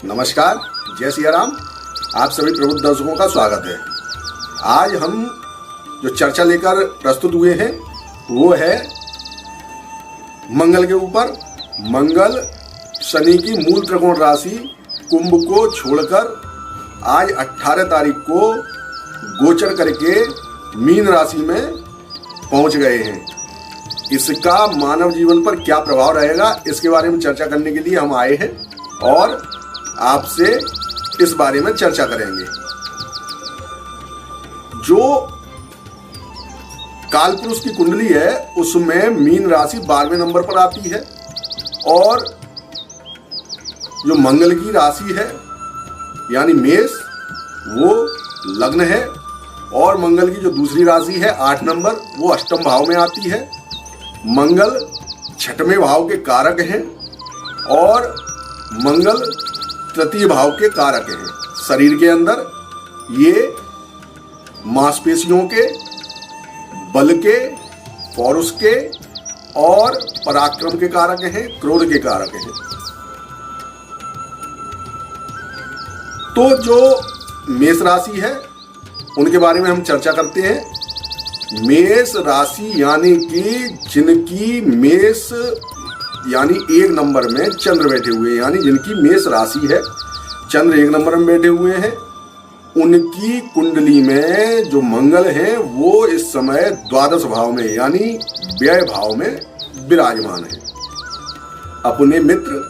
नमस्कार, जय सिया राम। आप सभी प्रबुद्ध दर्शकों का स्वागत है। आज हम जो चर्चा लेकर प्रस्तुत हुए हैं वो है मंगल के ऊपर। मंगल शनि की मूल त्रिकोण राशि कुंभ को छोड़कर आज 18 तारीख को गोचर करके मीन राशि में पहुंच गए हैं। इसका मानव जीवन पर क्या प्रभाव रहेगा, इसके बारे में चर्चा करने के लिए हम आए हैं और आपसे इस बारे में चर्चा करेंगे। जो कालपुरुष की कुंडली है उसमें मीन राशि 12वें नंबर पर आती है और जो मंगल की राशि है यानी मेष वो लग्न है और मंगल की जो दूसरी राशि है 8 नंबर वो अष्टम भाव में आती है। मंगल 6वें भाव के कारक हैं और मंगल तृतीय भाव के कारक हैं। शरीर के अंदर ये मांसपेशियों के, बल के, पौरुष के और पराक्रम के कारक हैं, क्रोध के कारक हैं। तो जो मेष राशि है उनके बारे में हम चर्चा करते हैं। मेष राशि यानी कि जिनकी मेष यानी 1 नंबर में चंद्र बैठे हुए हैं, यानी जिनकी मेष राशि है, चंद्र 1 नंबर में बैठे हुए हैं, उनकी कुंडली में जो मंगल है वो इस समय द्वादश भाव में यानी व्यय भाव में विराजमान है। अपने मित्र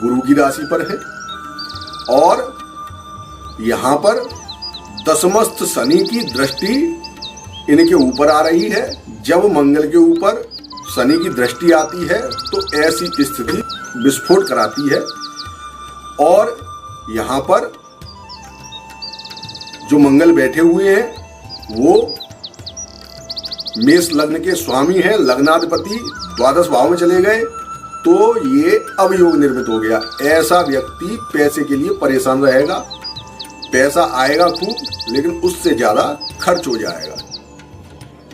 गुरु की राशि पर है और यहाँ पर दशमस्थ शनि की दृष्टि इनके ऊपर आ रही है। जब मंगल के ऊपर शनि की दृष्टि आती है तो ऐसी स्थिति विस्फोट कराती है और यहाँ पर जो मंगल बैठे हुए हैं वो मेष लग्न के स्वामी हैं, लग्नाधिपति द्वादश भाव में चले गए तो ये अवयोग निर्मित हो गया। ऐसा व्यक्ति पैसे के लिए परेशान रहेगा, पैसा आएगा खूब लेकिन उससे ज्यादा खर्च हो जाएगा।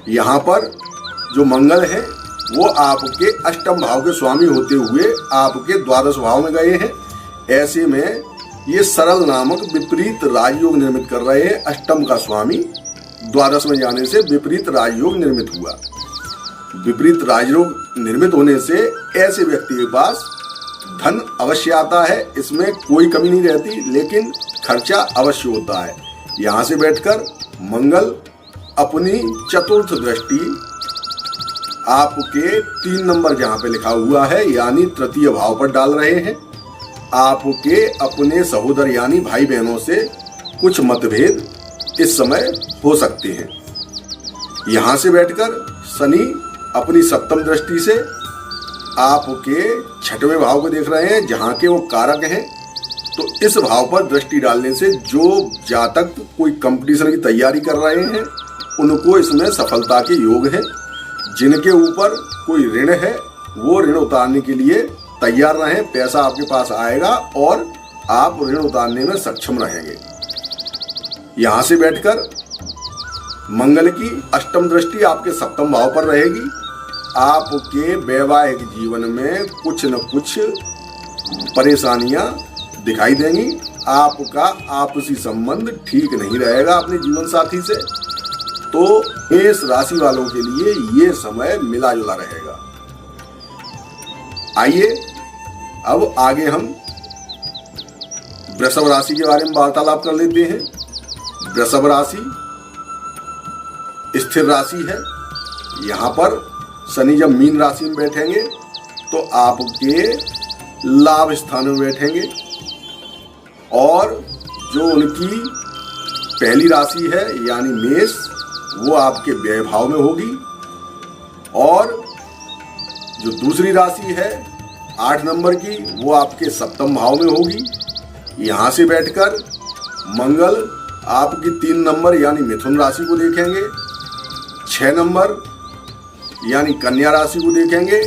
यहाँ पर जो मंगल है वो आपके अष्टम भाव के स्वामी होते हुए आपके द्वादश भाव में गए हैं। ऐसे में ये सरल नामक विपरीत राजयोग निर्मित कर रहे हैं। अष्टम का स्वामी द्वादश में जाने से विपरीत राजयोग निर्मित हुआ। विपरीत राजयोग निर्मित होने से ऐसे व्यक्ति के पास धन अवश्य आता है, इसमें कोई कमी नहीं रहती, लेकिन खर्चा अवश्य होता है। यहाँ से बैठकर मंगल अपनी चतुर्थ दृष्टि आपके 3 नंबर जहां पे लिखा हुआ है यानी तृतीय भाव पर डाल रहे हैं। आपके अपने सहोदर यानी भाई बहनों से कुछ मतभेद इस समय हो सकते हैं। यहां से बैठकर शनि अपनी 7वीं दृष्टि से आपके 6वें भाव को देख रहे हैं जहां के वो कारक हैं। तो इस भाव पर दृष्टि डालने से जो जातक कोई कंपटीशन की तैयारी कर रहे हैं उनको इसमें सफलता के योग हैं। जिनके ऊपर कोई ऋण है वो ऋण उतारने के लिए तैयार रहें, पैसा आपके पास आएगा और आप ऋण उतारने में सक्षम रहेंगे। यहां से बैठकर मंगल की अष्टम दृष्टि आपके 7वें भाव पर रहेगी। आपके वैवाहिक जीवन में कुछ न कुछ परेशानियां दिखाई देंगी। आपका आपसी संबंध ठीक नहीं रहेगा अपने जीवन साथी से। तो मेष राशि वालों के लिए ये समय मिला जुला रहेगा। आइए अब आगे हम वृषभ राशि के बारे में वार्तालाप कर लेते हैं। वृषभ राशि स्थिर राशि है। यहाँ पर शनि जब मीन राशि में बैठेंगे तो आपके लाभ स्थान में बैठेंगे और जो उनकी पहली राशि है यानी मेष वो आपके व्यय भाव में होगी और जो दूसरी राशि है 8 नंबर की वो आपके 7वें भाव में होगी। यहाँ से बैठकर मंगल आपकी 3 नंबर यानी मिथुन राशि को देखेंगे, 6 नंबर यानी कन्या राशि को देखेंगे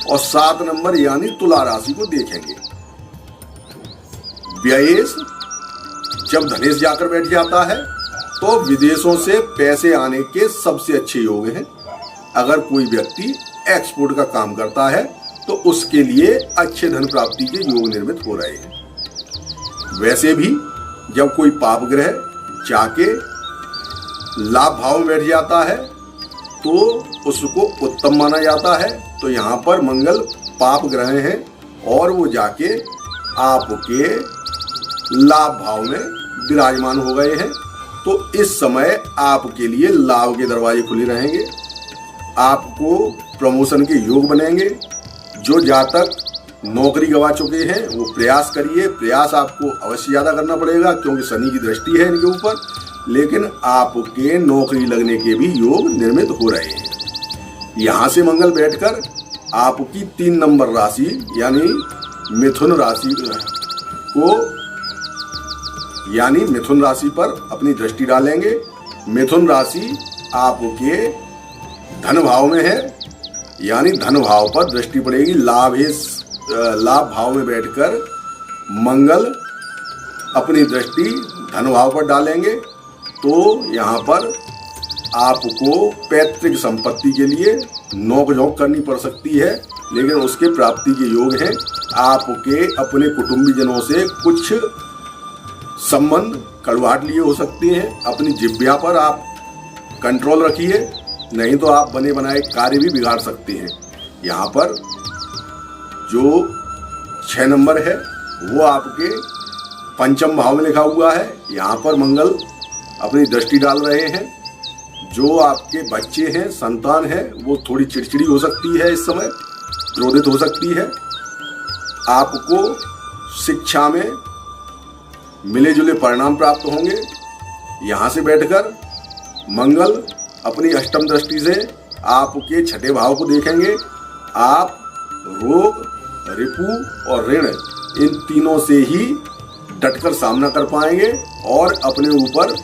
और 7 नंबर यानी तुला राशि को देखेंगे। व्ययेश जब धनेश जाकर बैठ जाता है तो विदेशों से पैसे आने के सबसे अच्छे योग हैं। अगर कोई व्यक्ति एक्सपोर्ट का काम करता है तो उसके लिए अच्छे धन प्राप्ति के योग निर्मित हो रहे हैं। वैसे भी जब कोई पाप ग्रह जाके लाभ भाव में बैठ जाता है तो उसको उत्तम माना जाता है। तो यहाँ पर मंगल पाप ग्रह हैं और वो जाके आपके लाभ भाव में विराजमान हो गए हैं। तो इस समय आपके लिए लाभ के दरवाजे खुले रहेंगे, आपको प्रमोशन के योग बनेंगे। जो जातक नौकरी गंवा चुके हैं वो प्रयास करिए, प्रयास आपको अवश्य ज़्यादा करना पड़ेगा क्योंकि शनि की दृष्टि है इनके ऊपर, लेकिन आपके नौकरी लगने के भी योग निर्मित हो रहे हैं। यहाँ से मंगल बैठकर आपकी 3 नंबर राशि यानी मिथुन राशि पर अपनी दृष्टि डालेंगे। मिथुन राशि आपके धन भाव में है, यानी धन भाव पर दृष्टि पड़ेगी। लाभ भाव में बैठकर मंगल अपनी दृष्टि धन भाव पर डालेंगे। तो यहाँ पर आपको पैतृक संपत्ति के लिए नोक-झोंक करनी पड़ सकती है, लेकिन उसके प्राप्ति के योग हैं। आपके अपने कुटुंबीजनों से कुछ संबंध कड़वाहट लिए हो सकते हैं। अपनी जिह्वा पर आप कंट्रोल रखिए, नहीं तो आप बने बनाए कार्य भी बिगाड़ सकते हैं। यहाँ पर जो 6 नंबर है वो आपके पंचम भाव में लिखा हुआ है। यहाँ पर मंगल अपनी दृष्टि डाल रहे हैं। जो आपके बच्चे हैं, संतान है, वो थोड़ी चिड़चिड़ी हो सकती है, इस समय क्रोधित हो सकती है। आपको शिक्षा में मिले जुले परिणाम प्राप्त होंगे। यहाँ से बैठकर मंगल अपनी अष्टम दृष्टि से आपके 6ठे भाव को देखेंगे। आप रोग, रिपु और ऋण इन तीनों से ही डटकर सामना कर पाएंगे और अपने ऊपर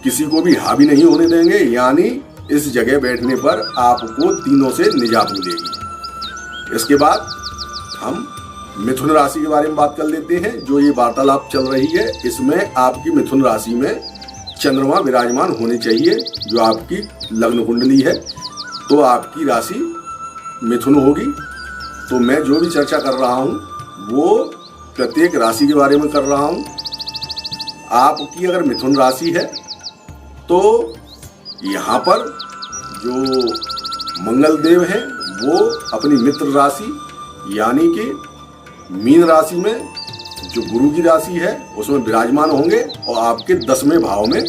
किसी को भी हावी नहीं होने देंगे। यानी इस जगह बैठने पर आपको तीनों से निजात मिलेगी। इसके बाद हम मिथुन राशि के बारे में बात कर लेते हैं। जो ये वार्तालाप चल रही है इसमें आपकी मिथुन राशि में चंद्रमा विराजमान होने चाहिए। जो आपकी लग्न कुंडली है तो आपकी राशि मिथुन होगी। तो मैं जो भी चर्चा कर रहा हूँ वो प्रत्येक राशि के बारे में कर रहा हूँ। आपकी अगर मिथुन राशि है तो यहाँ पर जो मंगल देव हैं वो अपनी मित्र राशि यानी कि मीन राशि में जो गुरु की राशि है उसमें विराजमान होंगे और आपके 10वें भाव में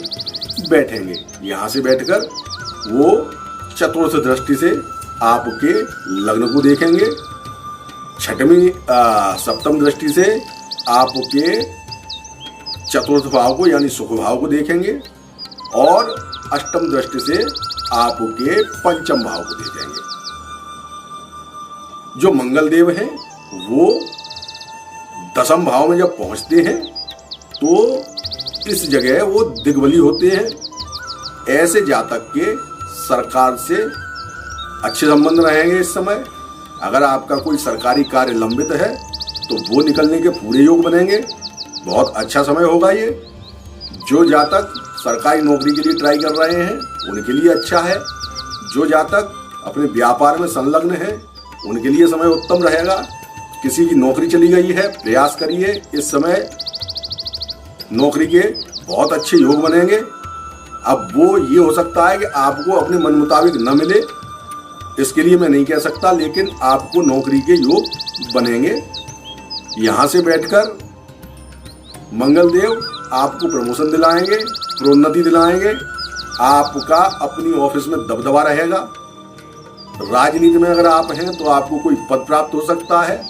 बैठेंगे। यहाँ से बैठकर वो चतुर्थ दृष्टि से आपके लग्न को देखेंगे। सप्तम दृष्टि से आपके चतुर्थ भाव को यानी सुख भाव को देखेंगे और अष्टम दृष्टि से आपके पंचम भाव को देखेंगे। जो मंगल देव हैं वो 10वें भाव में जब पहुंचते हैं तो इस जगह वो दिग्बली होते हैं। ऐसे जातक के सरकार से अच्छे संबंध रहेंगे इस समय। अगर आपका कोई सरकारी कार्य लंबित है तो वो निकलने के पूरे योग बनेंगे। बहुत अच्छा समय होगा ये। जो जातक सरकारी नौकरी के लिए ट्राई कर रहे हैं उनके लिए अच्छा है। जो जातक अपने व्यापार में संलग्न है उनके लिए समय उत्तम रहेगा। किसी की नौकरी चली गई है, प्रयास करिए, इस समय नौकरी के बहुत अच्छे योग बनेंगे। अब वो ये हो सकता है कि आपको अपने मन मुताबिक न मिले, इसके लिए मैं नहीं कह सकता, लेकिन आपको नौकरी के योग बनेंगे। यहाँ से बैठकर मंगल देव आपको प्रमोशन दिलाएंगे, प्रोन्नति दिलाएंगे। आपका अपनी ऑफिस में दबदबा रहेगा। राजनीति में अगर आप हैं तो आपको कोई पद प्राप्त हो सकता है।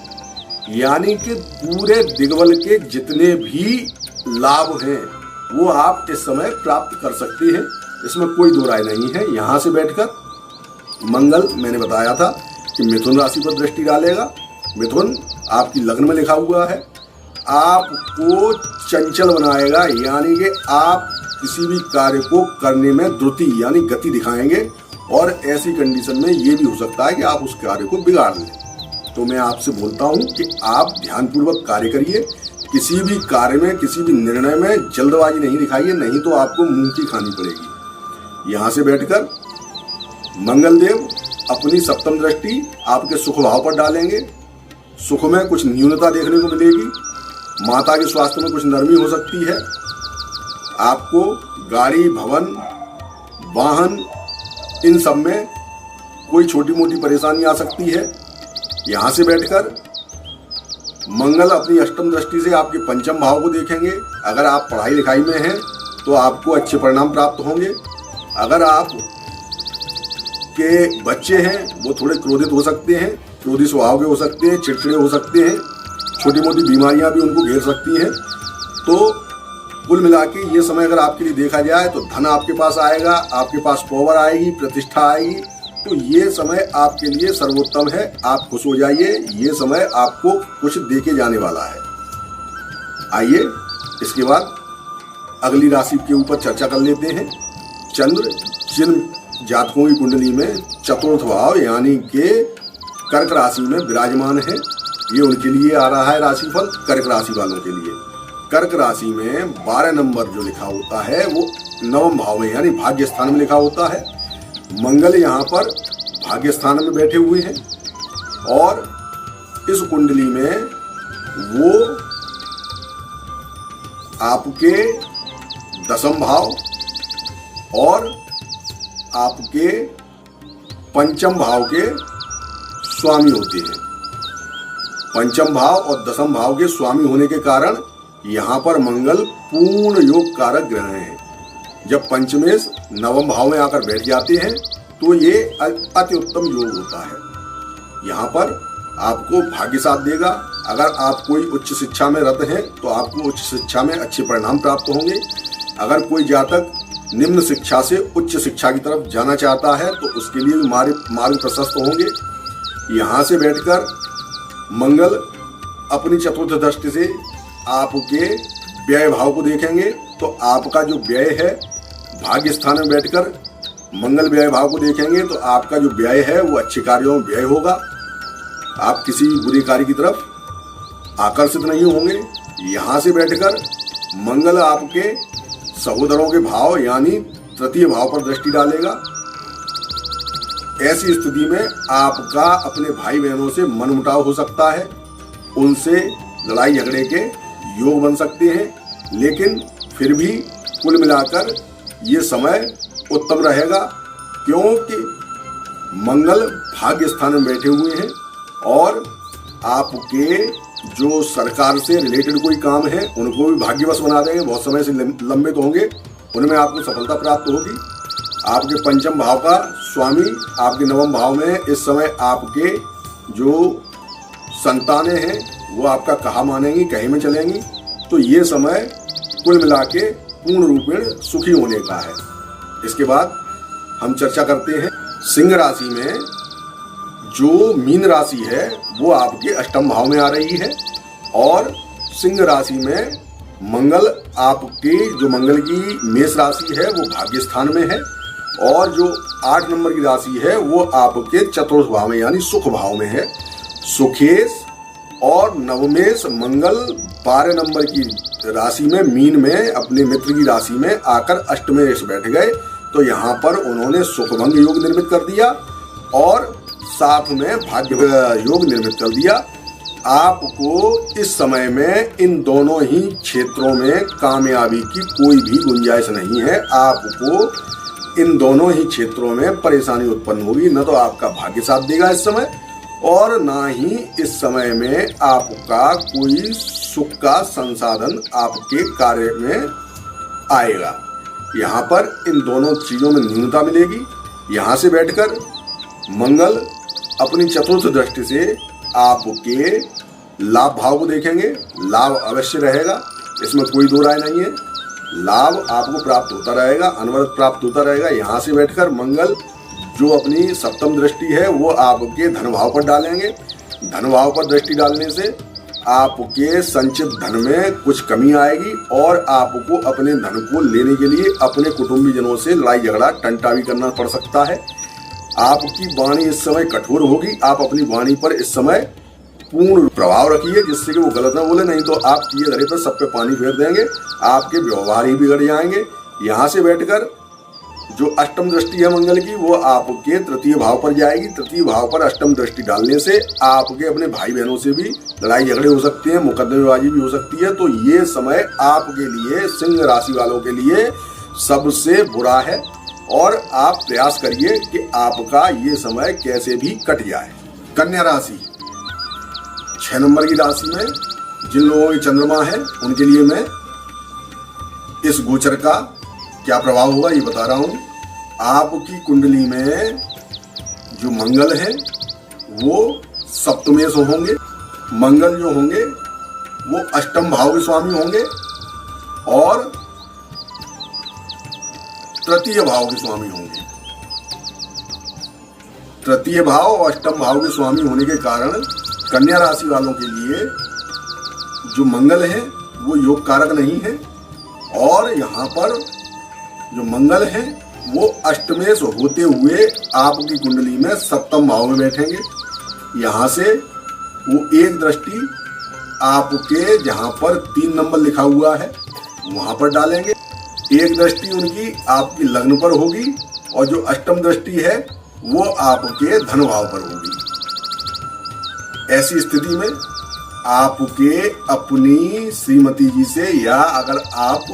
यानी कि पूरे दिग्बल के जितने भी लाभ हैं वो आप इस समय प्राप्त कर सकते हैं, इसमें कोई दो राय नहीं है। यहाँ से बैठकर मंगल, मैंने बताया था कि मिथुन राशि पर दृष्टि डालेगा। मिथुन आपकी लग्न में लिखा हुआ है। आपको चंचल बनाएगा, यानी कि आप किसी भी कार्य को करने में द्रुति यानी गति दिखाएंगे और ऐसी कंडीशन में ये भी हो सकता है कि आप उस कार्य को बिगाड़ लें। तो मैं आपसे बोलता हूं कि आप ध्यानपूर्वक कार्य करिए। किसी भी कार्य में, किसी भी निर्णय में जल्दबाजी नहीं दिखाइए, नहीं तो आपको मुंह की खानी पड़ेगी। यहाँ से बैठकर मंगल देव अपनी सप्तम दृष्टि आपके सुख भाव पर डालेंगे। सुख में कुछ न्यूनता देखने को मिलेगी। माता के स्वास्थ्य में कुछ नरमी हो सकती है। आपको गाड़ी, भवन, वाहन, इन सब में कोई छोटी मोटी परेशानी आ सकती है। यहाँ से बैठकर मंगल अपनी अष्टम दृष्टि से आपके पंचम भाव को देखेंगे। अगर आप पढ़ाई लिखाई में हैं तो आपको अच्छे परिणाम प्राप्त होंगे। अगर आप के बच्चे हैं वो थोड़े क्रोधित हो सकते हैं, क्रोधी स्वभाव के हो सकते हैं, चिड़चिड़े हो सकते हैं, छोटी मोटी बीमारियां भी उनको घेर सकती हैं। तो कुल मिला के ये समय अगर आपके लिए देखा जाए तो धन आपके पास आएगा, आपके पास पावर आएगी, प्रतिष्ठा आएगी। तो ये समय आपके लिए सर्वोत्तम है। आप खुश हो जाइए, ये समय आपको कुछ देके जाने वाला है। आइए इसके बाद अगली राशि के ऊपर चर्चा कर लेते हैं। चंद्र जिन जातकों की कुंडली में चतुर्थ भाव यानी के कर्क राशि में विराजमान है, ये उनके लिए आ रहा है राशिफल। कर्क राशि वालों के लिए कर्क राशि में 12 नंबर जो लिखा होता है वो नवम भाव में यानी भाग्य स्थान में लिखा होता है। मंगल यहाँ पर भाग्य स्थान में बैठे हुए हैं और इस कुंडली में वो आपके दसम भाव और आपके पंचम भाव के स्वामी होते हैं। पंचम भाव और दसम भाव के स्वामी होने के कारण यहाँ पर मंगल पूर्ण योग कारक ग्रह हैं। जब पंचमेश नवम भाव में आकर बैठ जाते हैं तो ये अति उत्तम योग होता है। यहाँ पर आपको भाग्य साथ देगा। अगर आप कोई उच्च शिक्षा में रत हैं तो आपको उच्च शिक्षा में अच्छे परिणाम प्राप्त होंगे। अगर कोई जातक निम्न शिक्षा से उच्च शिक्षा की तरफ जाना चाहता है तो उसके लिए भी मार्ग प्रशस्त होंगे। यहाँ से बैठकर मंगल अपनी चतुर्थ दृष्टि से आपके व्यय भाव को देखेंगे। तो आपका जो व्यय है भाग्य स्थान में बैठकर मंगल व्यय भाव को देखेंगे तो आपका जो व्यय है वो अच्छे कार्यों में व्यय होगा। आप किसी बुरे कार्य की तरफ आकर्षित नहीं होंगे। यहाँ से बैठकर मंगल आपके सहोदरों के भाव यानी तृतीय भाव पर दृष्टि डालेगा। ऐसी स्थिति में आपका अपने भाई बहनों से मनमुटाव हो सकता है, उनसे लड़ाई झगड़े के योग बन सकते हैं। लेकिन फिर भी कुल मिलाकर ये समय उत्तम रहेगा क्योंकि मंगल भाग्य स्थान में बैठे हुए हैं और आपके जो सरकार से रिलेटेड कोई काम है उनको भी भाग्यवश बना देंगे। बहुत समय से लंबित होंगे, उनमें आपको सफलता प्राप्त होगी। आपके पंचम भाव का स्वामी आपके नवम भाव में इस समय आपके जो संतानें हैं वो आपका कहा मानेंगी, कहे में चलेंगी। तो ये समय कुल मिला के पूर्ण रूपेण सुखी होने का है। इसके बाद हम चर्चा करते हैं सिंह राशि में जो मीन राशि है वो आपके अष्टम भाव में आ रही है और सिंह राशि में मंगल आपकी जो मंगल की मेष राशि है वो भाग्य स्थान में है और जो 8 नंबर की राशि है वो आपके चतुर्थ भाव में यानी सुख भाव में है। सुखेश और नवमेश मंगल 12 नंबर की राशि में मीन में अपने मित्र की राशि में आकर अष्टमेश बैठ गए। तो यहाँ पर उन्होंने सुखभंग योग निर्मित कर दिया और साथ में भाग्य योग निर्मित कर दिया। आपको इस समय में इन दोनों ही क्षेत्रों में कामयाबी की कोई भी गुंजाइश नहीं है। आपको इन दोनों ही क्षेत्रों में परेशानी उत्पन्न होगी। न तो आपका भाग्य साथ देगा इस समय और ना ही इस समय में आपका कोई सुख का संसाधन आपके कार्य में आएगा। यहाँ पर इन दोनों चीजों में न्यूनता मिलेगी। यहाँ से बैठकर मंगल अपनी चतुर्थ दृष्टि से आपके लाभ भाव को देखेंगे। लाभ अवश्य रहेगा, इसमें कोई दो राय नहीं है। लाभ आपको प्राप्त होता रहेगा, अनवरत प्राप्त होता रहेगा। यहाँ से बैठकर मंगल जो अपनी सप्तम दृष्टि है वो आपके धन भाव पर डालेंगे। धन भाव पर दृष्टि डालने से आपके संचित धन में कुछ कमी आएगी और आपको अपने धन को लेने के लिए अपने कुटुंबीजनों से लड़ाई झगड़ा टंटा भी करना पड़ सकता है। आपकी वाणी इस समय कठोर होगी। आप अपनी वाणी पर इस समय पूर्ण प्रभाव रखिए जिससे कि वो गलत ना बोले, नहीं तो आप किए धरे पर सब पे पानी फेर देंगे, आपके व्यवहार ही बिगड़ जाएंगे। यहाँ से बैठकर जो अष्टम दृष्टि है मंगल की वो आपके तृतीय भाव पर जाएगी। तृतीय भाव पर अष्टम दृष्टि डालने से आपके अपने भाई बहनों से भी लड़ाई झगड़े हो सकते हैं, मुकदमेबाजी भी हो सकती है। तो ये समय आपके लिए, सिंह राशि वालों के लिए सबसे बुरा है और आप प्रयास करिए कि आपका ये समय कैसे भी कट जाए। कन्या राशि 6 नंबर की राशि में जिन लोगों की चंद्रमा है उनके लिए मैं इस गोचर का क्या प्रभाव होगा ये बता रहा हूं। आपकी कुंडली में जो मंगल है वो सप्तमेश होंगे। मंगल जो होंगे वो अष्टम भाव के स्वामी होंगे और तृतीय भाव के स्वामी होंगे। तृतीय भाव और अष्टम भाव के स्वामी होने के कारण कन्या राशि वालों के लिए जो मंगल है वो योग कारक नहीं है और यहाँ पर जो मंगल है वो अष्टमेश होते हुए आपकी कुंडली में सप्तम भाव में बैठेंगे। यहाँ से वो एक दृष्टि आपके जहाँ पर 3 नंबर लिखा हुआ है वहां पर डालेंगे। एक दृष्टि उनकी आपकी लग्न पर होगी और जो अष्टम दृष्टि है वो आपके धन भाव पर होगी। ऐसी स्थिति में आपके अपनी श्रीमती जी से या अगर आप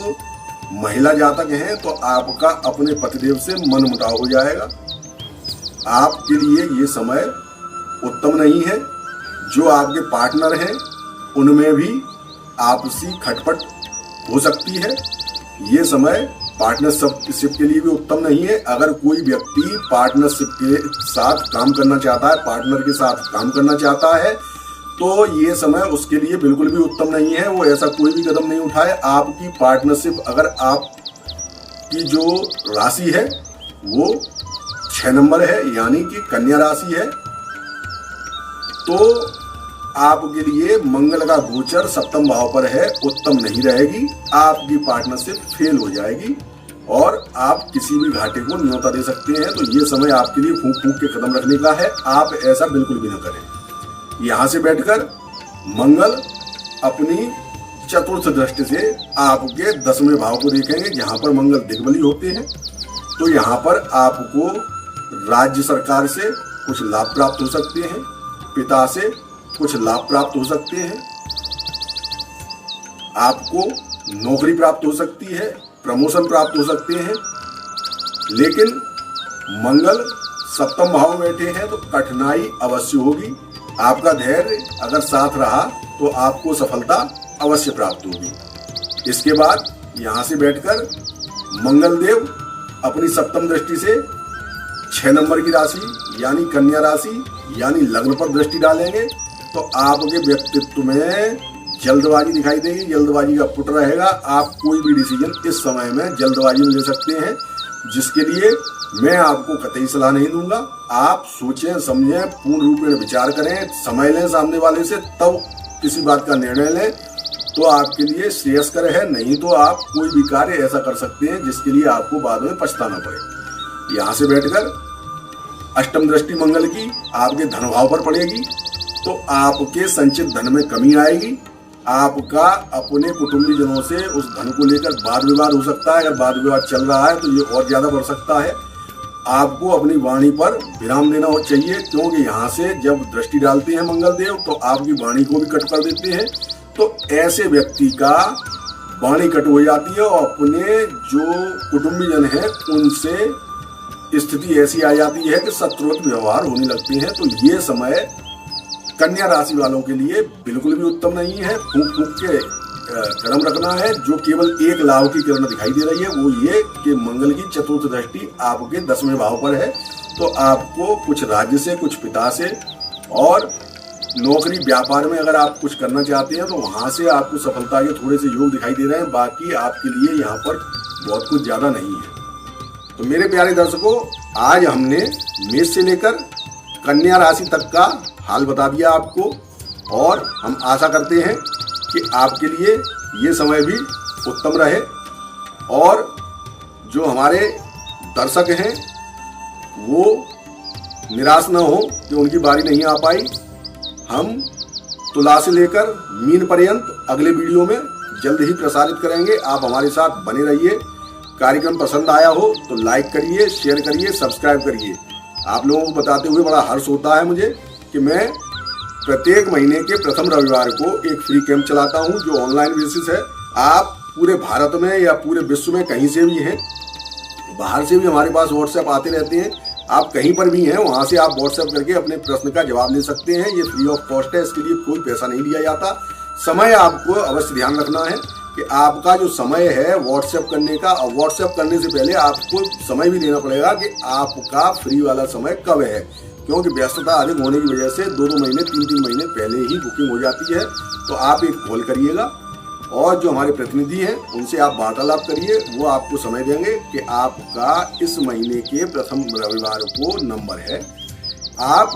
महिला जातक हैं तो आपका अपने पतिदेव से मन मुटाव हो जाएगा। आपके लिए ये समय उत्तम नहीं है। जो आपके पार्टनर हैं उनमें भी आपसी खटपट हो सकती है। ये समय पार्टनरशिप के लिए भी उत्तम नहीं है। अगर कोई व्यक्ति पार्टनरशिप के साथ काम करना चाहता है, पार्टनर के साथ काम करना चाहता है तो ये समय उसके लिए बिल्कुल भी उत्तम नहीं है। वो ऐसा कोई भी कदम नहीं उठाए। आपकी पार्टनरशिप, अगर आपकी जो राशि है वो 6 नंबर है यानी कि कन्या राशि है तो आपके लिए मंगल का गोचर सप्तम भाव पर है, उत्तम नहीं रहेगी। आपकी पार्टनरशिप फेल हो जाएगी और आप किसी भी घाटे को न्योता दे सकते हैं। तो ये समय आपके लिए फूंक फूंक के कदम रखने का है। आप ऐसा बिल्कुल भी न करें। यहाँ से बैठकर मंगल अपनी चतुर्थ दृष्टि से आपके 10वें भाव को देखेंगे जहाँ पर मंगल दिग्बली होते हैं। तो यहाँ पर आपको राज्य सरकार से कुछ लाभ प्राप्त हो सकते हैं, पिता से कुछ लाभ प्राप्त हो सकते हैं, आपको नौकरी प्राप्त हो सकती है, प्रमोशन प्राप्त हो सकते हैं। लेकिन मंगल सप्तम भाव में बैठे हैं तो कठिनाई अवश्य होगी। आपका धैर्य अगर साथ रहा तो आपको सफलता अवश्य प्राप्त होगी। इसके बाद यहाँ से बैठकर मंगल देव अपनी सप्तम दृष्टि से 6 नंबर की राशि यानी कन्या राशि यानी लग्न पर दृष्टि डालेंगे तो आपके व्यक्तित्व में जल्दबाजी दिखाई देगी, जल्दबाजी का पुट रहेगा। आप कोई भी डिसीजन इस समय में जल्दबाजी में ले सकते हैं, जिसके लिए मैं आपको कतई सलाह नहीं दूंगा। आप सोचें, समझें, पूर्ण रूप में विचार करें, समय लें सामने वाले से, तब किसी बात का निर्णय लें तो आपके लिए श्रेयस्कर है। नहीं तो आप कोई भी कार्य ऐसा कर सकते हैं जिसके लिए आपको बाद में पछताना पड़े। यहाँ से बैठकर अष्टम दृष्टि मंगल की आपके धन भाव पर पड़ेगी तो आपके संचित धन में कमी आएगी। आपका अपने कुटुंबी जनों से उस धन को लेकर वाद विवाद हो सकता है। अगर वाद विवाद चल रहा है तो ये और ज्यादा बढ़ सकता है। आपको अपनी वाणी पर विराम देना चाहिए क्योंकि यहाँ से जब दृष्टि डालते हैं मंगल देव तो आपकी वाणी को भी कट कर देते हैं। तो ऐसे व्यक्ति का वाणी कट हो जाती है और अपने जो कुटुंबी जन हैं उनसे स्थिति ऐसी आ जाती है कि शत्रुवत व्यवहार होने लगते हैं। तो ये समय कन्या राशि वालों के लिए बिल्कुल भी उत्तम नहीं है। फूंक फूंक के कदम रखना है। जो केवल एक लाभ की किरण दिखाई दे रही है वो ये कि मंगल की चतुर्थ दृष्टि आपके 10वें भाव पर है तो आपको कुछ राज्य से, कुछ पिता से और नौकरी व्यापार में अगर आप कुछ करना चाहते हैं तो वहां से आपको सफलता के थोड़े से योग दिखाई दे रहे हैं। बाकी आपके लिए यहाँ पर बहुत कुछ ज्यादा नहीं है। तो मेरे प्यारे दर्शकों, आज हमने मेष से लेकर कन्या राशि तक का हाल बता दिया आपको और हम आशा करते हैं कि आपके लिए ये समय भी उत्तम रहे और जो हमारे दर्शक हैं वो निराश न हो कि उनकी बारी नहीं आ पाई। हम तुला से लेकर मीन पर्यंत अगले वीडियो में जल्द ही प्रसारित करेंगे। आप हमारे साथ बने रहिए। कार्यक्रम पसंद आया हो तो लाइक करिए, शेयर करिए, सब्सक्राइब करिए। आप लोगों को बताते हुए बड़ा हर्ष होता है मुझे कि मैं प्रत्येक महीने के प्रथम रविवार को एक फ्री कैंप चलाता हूं जो ऑनलाइन बेसिस है। आप पूरे भारत में या पूरे विश्व में कहीं से भी हैं, बाहर से भी हमारे पास व्हाट्सएप आते रहते हैं, आप कहीं पर भी हैं वहां से आप व्हाट्सएप करके अपने प्रश्न का जवाब ले सकते हैं। ये फ्री ऑफ कॉस्ट है, इसके लिए कोई पैसा नहीं लिया जाता। समय आपको अवश्य ध्यान रखना है कि आपका जो समय है व्हाट्सएप करने का, और व्हाट्सएप करने से पहले आपको समय भी देना पड़ेगा कि आपका फ्री वाला समय कब है, क्योंकि व्यस्तता अधिक होने की वजह से 2-2 महीने 3-3 महीने पहले ही बुकिंग हो जाती है। तो आप एक कॉल करिएगा और जो हमारे प्रतिनिधि हैं उनसे आप वार्तालाप करिए, वो आपको समय देंगे कि आपका इस महीने के प्रथम रविवार को नंबर है। आप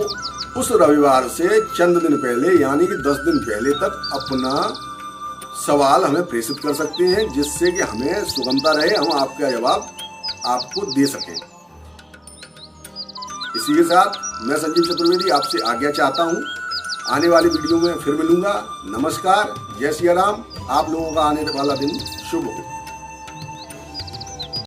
उस रविवार से चंद दिन पहले यानी कि 10 दिन पहले तक अपना सवाल हमें प्रेषित कर सकते हैं, जिससे कि हमें सुगमता रहे, हम आपका जवाब आपको दे सकें। इसी के साथ मैं संजीव चतुर्वेदी आपसे आज्ञा चाहता हूं। आने वाली वीडियो में फिर मिलूंगा। नमस्कार, जय सिया राम। आप लोगों का आने वाला दिन शुभ हो।